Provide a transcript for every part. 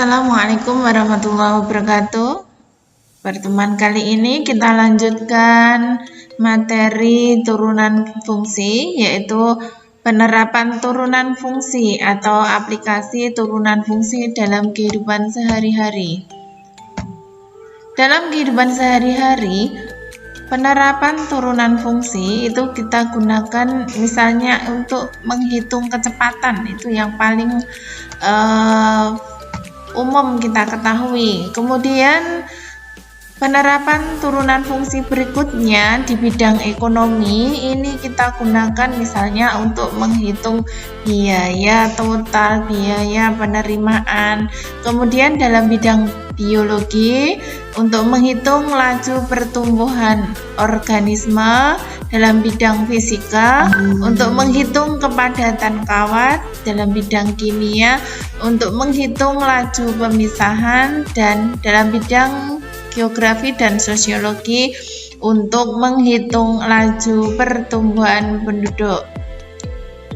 Assalamualaikum warahmatullahi wabarakatuh. Pertemuan kali ini kita lanjutkan materi turunan fungsi, yaitu penerapan turunan fungsi atau aplikasi turunan fungsi dalam kehidupan sehari-hari. Dalam kehidupan sehari-hari, penerapan turunan fungsi itu kita gunakan misalnya untuk menghitung kecepatan, itu yang paling umum kita ketahui. Kemudian penerapan turunan fungsi berikutnya di bidang ekonomi ini kita gunakan misalnya untuk menghitung biaya total, biaya penerimaan. Kemudian dalam bidang biologi untuk menghitung laju pertumbuhan organisme. Dalam bidang fisika untuk menghitung kepadatan kawat. Dalam bidang kimia untuk menghitung laju pemisahan, dan dalam bidang geografi dan sosiologi untuk menghitung laju pertumbuhan penduduk.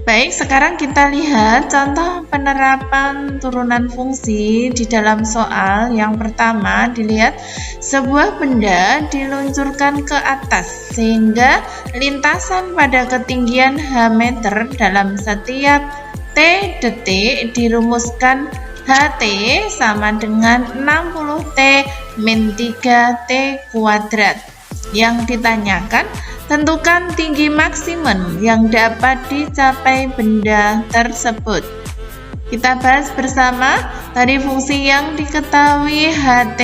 Baik, sekarang kita lihat contoh penerapan turunan fungsi di dalam soal. Yang pertama, dilihat sebuah benda diluncurkan ke atas sehingga lintasan pada ketinggian h meter dalam setiap T detik dirumuskan HT sama dengan 60T min 3T kuadrat. Yang ditanyakan, tentukan tinggi maksimum yang dapat dicapai benda tersebut. Kita bahas bersama dari fungsi yang diketahui HT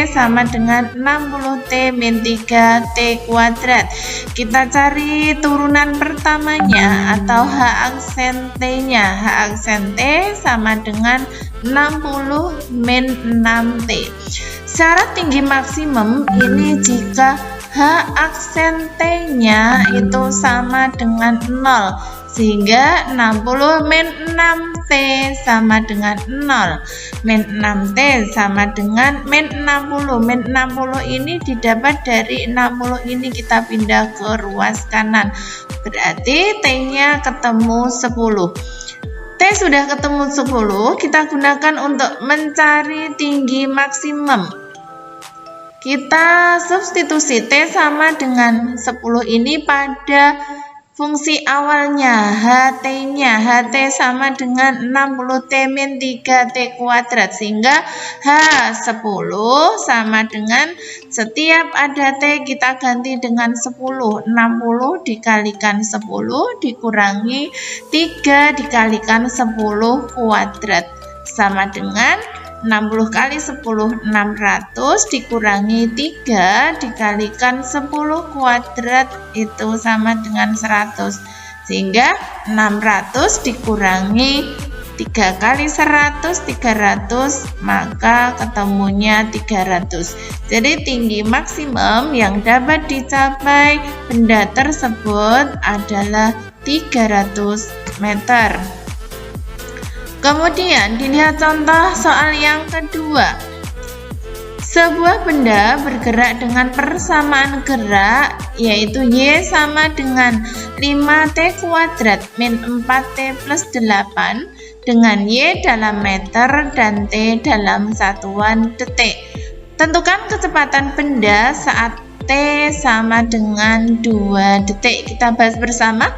sama dengan 60T min 3T kuadrat. Kita cari turunan pertamanya atau H aksen T-nya. H aksen T sama dengan 60 min 6T. Syarat tinggi maksimum ini jika H aksen T-nya itu sama dengan 0, sehingga 60 min 6T sama dengan 0. Min 6T sama dengan min 60. Min 60 ini didapat dari 60 ini kita pindah ke ruas kanan. Berarti T-nya ketemu 10. T sudah ketemu 10, kita gunakan untuk mencari tinggi maksimum. Kita substitusi T sama dengan 10 ini pada fungsi awalnya, HT-nya. HT sama dengan 60T min 3T kuadrat, sehingga H10 sama dengan setiap ada T kita ganti dengan 10. 60 dikalikan 10 dikurangi 3 dikalikan 10 kuadrat sama dengan 60 kali 10, 600 dikurangi 3 dikalikan 10 kuadrat itu sama dengan 100. Sehingga 600 dikurangi 3 kali 100, 300, maka ketemunya 300. Jadi tinggi maksimum yang dapat dicapai benda tersebut adalah 300 meter. Kemudian dilihat contoh soal yang kedua. Sebuah benda bergerak dengan persamaan gerak, yaitu Y sama dengan 5T kuadrat min 4T plus 8 dengan Y dalam meter dan T dalam satuan detik. Tentukan kecepatan benda saat T sama dengan 2 detik. Kita bahas bersama.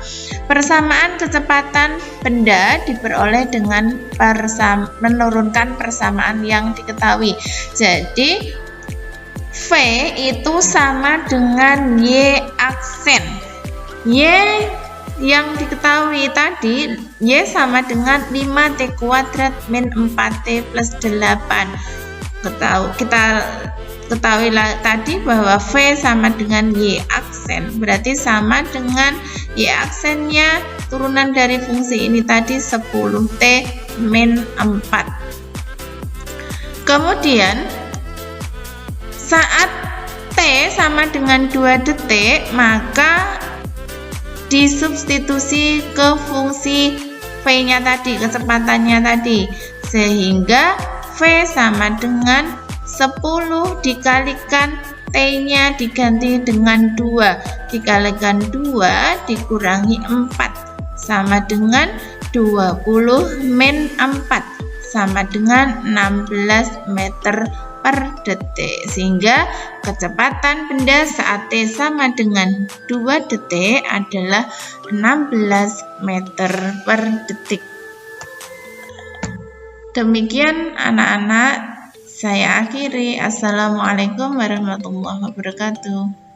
Persamaan kecepatan benda diperoleh dengan menurunkan persamaan yang diketahui. Jadi V itu sama dengan Y aksen. Y yang diketahui tadi, Y sama dengan 5T kuadrat min 4T plus 8. Kita ketahuilah tadi bahwa V sama dengan Y aksen, berarti sama dengan Y aksennya turunan dari fungsi ini tadi 10T min 4. Kemudian saat T sama dengan 2 detik, maka disubstitusi ke fungsi V-nya tadi, kecepatannya tadi, sehingga V sama dengan 10 dikalikan T-nya diganti dengan 2 dikalikan 2 dikurangi 4 sama dengan 20 min 4, sama dengan 16 meter per detik, sehingga kecepatan benda saat T sama dengan 2 detik adalah 16 meter per detik. Demikian anak-anak, saya akhiri. Assalamualaikum warahmatullahi wabarakatuh.